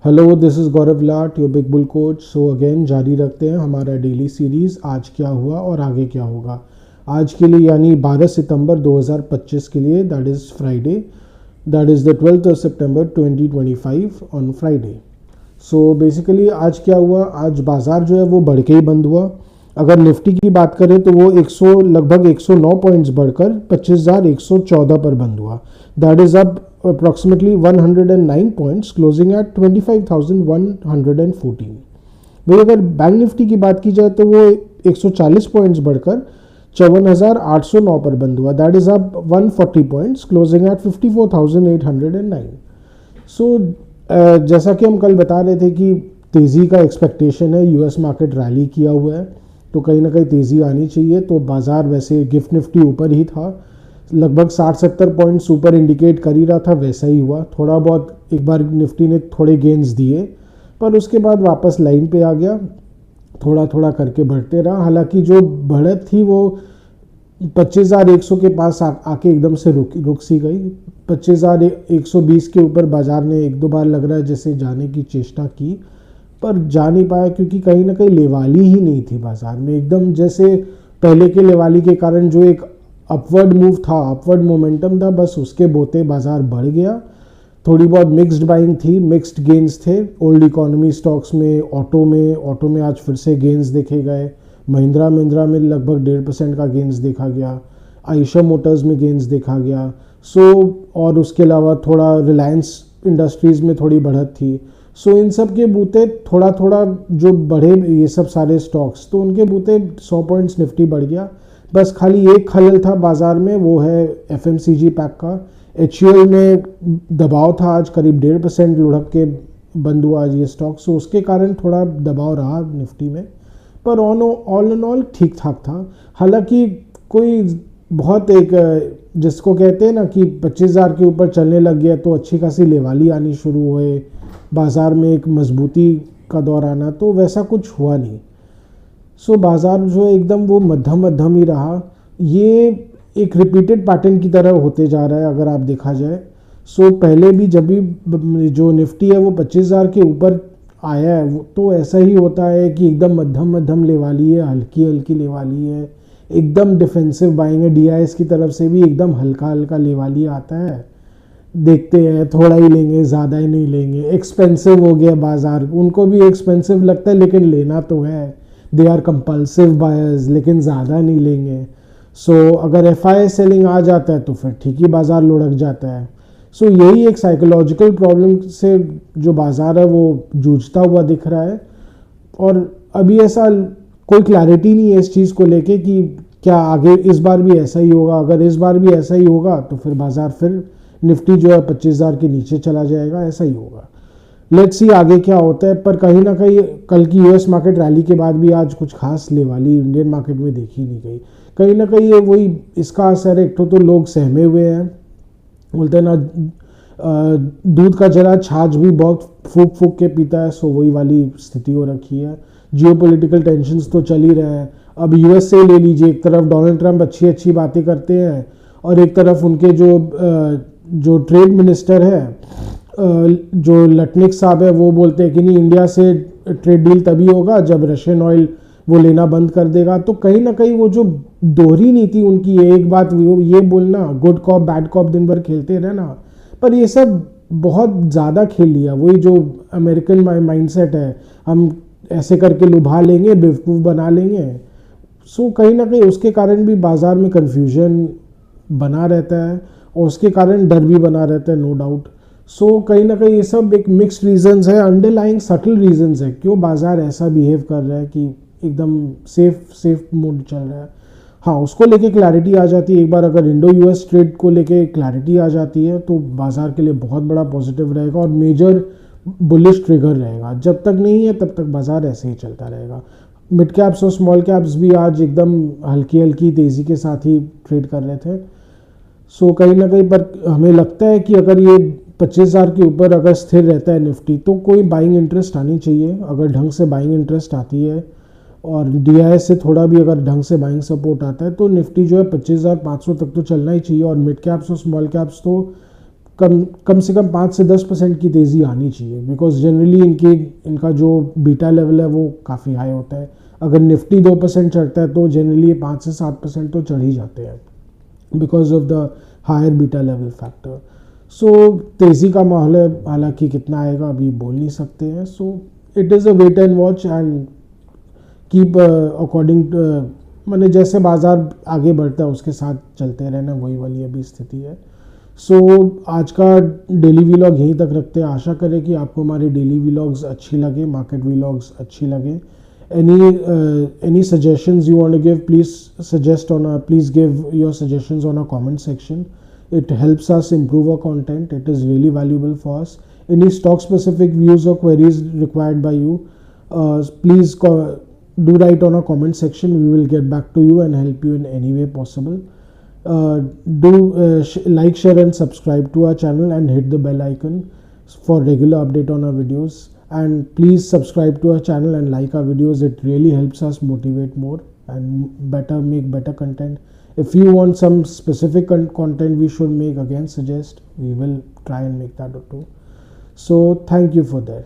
Hello, this is Gaurav Lat, your big bull coach. So again जारी रखते हैं हमारा डेली सीरीज़ आज क्या हुआ और आगे क्या होगा। आज के लिए यानी 12 सितंबर 2025 के लिए, that is Friday, that is the 12th of September 2025 on Friday. So basically आज क्या हुआ, आज बाज़ार जो है वो बढ़ के ही बंद हुआ। अगर निफ्टी की बात करें तो वो लगभग 109 पॉइंट्स बढ़कर 25,114 पर बंद हुआ। That is up approximately 109 points, closing at 25,114। वही अगर बैंक निफ्टी की बात की जाए तो वो 140 पॉइंट्स बढ़कर 54,809 पर बंद हुआ। That is up 140 points, closing at 54,809। So जैसा कि हम कल बता रहे थे कि तेज़ी का एक्सपेक्टेशन है, यूएस मार्केट रैली किया हुआ है तो कहीं ना कहीं तेज़ी आनी चाहिए। तो बाज़ार वैसे गिफ्ट निफ्टी ऊपर ही था, लगभग 60-70 पॉइंट्स ऊपर इंडिकेट कर ही रहा था, वैसा ही हुआ। थोड़ा बहुत एक बार निफ्टी ने थोड़े गेंस दिए पर उसके बाद वापस लाइन पे आ गया, थोड़ा थोड़ा करके बढ़ते रहा। हालांकि जो बढ़त थी वो 25,100 के पास आके एकदम से रुक सी गई। 25,120 के ऊपर बाज़ार ने एक दो बार लग रहा है जैसे जाने की चेष्टा की पर जा नहीं पाया, क्योंकि कहीं ना कहीं लेवाली ही नहीं थी बाज़ार में। एकदम जैसे पहले के लेवाली के कारण जो एक अपवर्ड मूव था, अपवर्ड मोमेंटम था, बस उसके बोते बाज़ार बढ़ गया। थोड़ी बहुत मिक्स्ड बाइंग थी, मिक्स्ड गेंस थे ओल्ड इकोनॉमी स्टॉक्स में। ऑटो में आज फिर से गेंस देखे गए। महिंद्रा में लगभग 1.5% का गेंस देखा गया। आयशा मोटर्स में गेंस देखा गया। और उसके अलावा थोड़ा रिलायंस इंडस्ट्रीज़ में थोड़ी बढ़त थी। इन सब के बूते थोड़ा थोड़ा जो बढ़े ये सब सारे स्टॉक्स, तो उनके बूते 100 पॉइंट्स निफ्टी बढ़ गया। बस खाली एक खलल था बाज़ार में, वो है एफएमसीजी पैक का। एचयूएल में दबाव था, आज करीब 1.5% लुढ़क के बंद हुआ आज ये स्टॉक। उसके कारण थोड़ा दबाव रहा निफ्टी में, पर ऑल एंड ऑल ठीक ठाक था। हालांकि कोई बहुत एक जिसको कहते हैं ना कि 25,000 के ऊपर चलने लग गया तो अच्छी खासी लेवाली आनी शुरू हुए, बाज़ार में एक मजबूती का दौर आना, तो वैसा कुछ हुआ नहीं। बाज़ार जो है एकदम वो मध्यम ही रहा। ये एक रिपीटेड पैटर्न की तरह होते जा रहा है अगर आप देखा जाए। पहले भी जब भी जो निफ्टी है वो 25,000 के ऊपर आया है तो ऐसा ही होता है कि एकदम मध्यम लेवाली है, हल्की लेवाली है, एकदम डिफेंसिव बाइंग है। डीआईएस की तरफ से भी एकदम हल्का लेवाली आता है, देखते हैं थोड़ा ही लेंगे, ज़्यादा ही नहीं लेंगे। एक्सपेंसिव हो गया बाज़ार, उनको भी एक्सपेंसिव लगता है लेकिन लेना तो है। दे आर कंपल्सिव बायर्स, लेकिन ज़्यादा नहीं लेंगे। अगर एफआई सेलिंग आ जाता है तो फिर ठीक ही बाज़ार लुढ़क जाता है। यही एक साइकोलॉजिकल प्रॉब्लम से जो बाज़ार है वो जूझता हुआ दिख रहा है। और अभी ऐसा कोई क्लैरिटी नहीं है इस चीज़ को लेके कि क्या आगे इस बार भी ऐसा ही होगा। अगर इस बार भी ऐसा ही होगा तो फिर बाज़ार फिर निफ्टी जो है 25,000 के नीचे चला जाएगा, ऐसा ही होगा। लेट्स सी आगे क्या होता है। पर कहीं ना कहीं कल की यूएस मार्केट रैली के बाद भी आज कुछ खास लेवाली इंडियन मार्केट में देखी नहीं गई। कहीं ना कहीं ये वही इसका असर है। एक तो लोग सहमे हुए हैं, बोलते हैं ना दूध का जरा छाछ भी बहुत फूक के पीता है। वही वाली स्थिति हो रखी है। जियोपॉलिटिकल टेंशन्स तो चल ही रहे हैं। अब यूएस से ले लीजिए, एक तरफ डोनाल्ड ट्रंप अच्छी बातें करते हैं और एक तरफ उनके जो ट्रेड मिनिस्टर है जो लटनिक साहब है वो बोलते हैं कि नहीं, इंडिया से ट्रेड डील तभी होगा जब रशियन ऑयल वो लेना बंद कर देगा। तो कहीं ना कहीं वो जो दोहरी नीति उनकी है, एक बात ये बोलना गुड कॉप बैड कॉप दिन भर खेलते रहना, पर ये सब बहुत ज़्यादा खेल लिया। वही जो अमेरिकन माइंडसेट है, हम ऐसे करके लुभा लेंगे, बेवकूफ़ बना लेंगे। कहीं ना कहीं उसके कारण भी बाज़ार में कन्फ्यूजन बना रहता है और उसके कारण डर भी बना रहता है, नो डाउट। कहीं ना कहीं ये सब एक मिक्स्ड रीजंस है, अंडरलाइंग सटल रीजंस है क्यों बाज़ार ऐसा बिहेव कर रहा है कि एकदम सेफ मोड चल रहा है। हाँ, उसको लेके क्लैरिटी आ जाती है एक बार, अगर इंडो यूएस ट्रेड को लेके क्लैरिटी आ जाती है तो बाज़ार के लिए बहुत बड़ा पॉजिटिव रहेगा और मेजर बुलिश ट्रिगर रहेगा। जब तक नहीं है तब तक बाज़ार ऐसे ही चलता रहेगा। मिड कैप्स और स्मॉल कैप्स भी आज एकदम हल्की तेज़ी के साथ ही ट्रेड कर रहे थे। कहीं ना कहीं पर हमें लगता है कि अगर ये 25,000 के ऊपर अगर स्थिर रहता है निफ्टी तो कोई बाइंग इंटरेस्ट आनी चाहिए। अगर ढंग से बाइंग इंटरेस्ट आती है और डीआईएस से थोड़ा भी अगर ढंग से बाइंग सपोर्ट आता है तो निफ्टी जो है 25,500 तक तो चलना ही चाहिए। और मिड कैप्स और स्मॉल कैप्स तो कम से कम 5 से 10% की तेज़ी आनी चाहिए, बिकॉज जनरली इनका जो बीटा लेवल है वो काफ़ी हाई होता है। अगर निफ्टी 2% चढ़ता है तो जनरली 5 से 7% तो चढ़ ही जाते हैं, because of the higher beta level factor. So तेज़ी का माहौल है, हालांकि कितना आएगा अभी बोल नहीं सकते हैं। So it is a wait and watch and keep according, मैंने जैसे बाज़ार आगे बढ़ता है उसके साथ चलते रहना, वही वाली अभी स्थिति है। सो आज का डेली व्लॉग यहीं तक रखते हैं। आशा करें कि आपको हमारी डेली व्लॉग्स अच्छी लगे, मार्केट व्लॉग्स अच्छी लगे। Any suggestions you want to give, please give your suggestions on our comment section. It helps us improve our content. It is really valuable for us. Any stock specific views or queries required by you, please do write on our comment section. We will get back to you and help you in any way possible. Do like, share and subscribe to our channel and hit the bell icon for regular update on our videos. And please subscribe to our channel and like our videos. It really helps us motivate more and make better content. If you want some specific content we should make, again suggest, we will try and make that too. So thank you for today.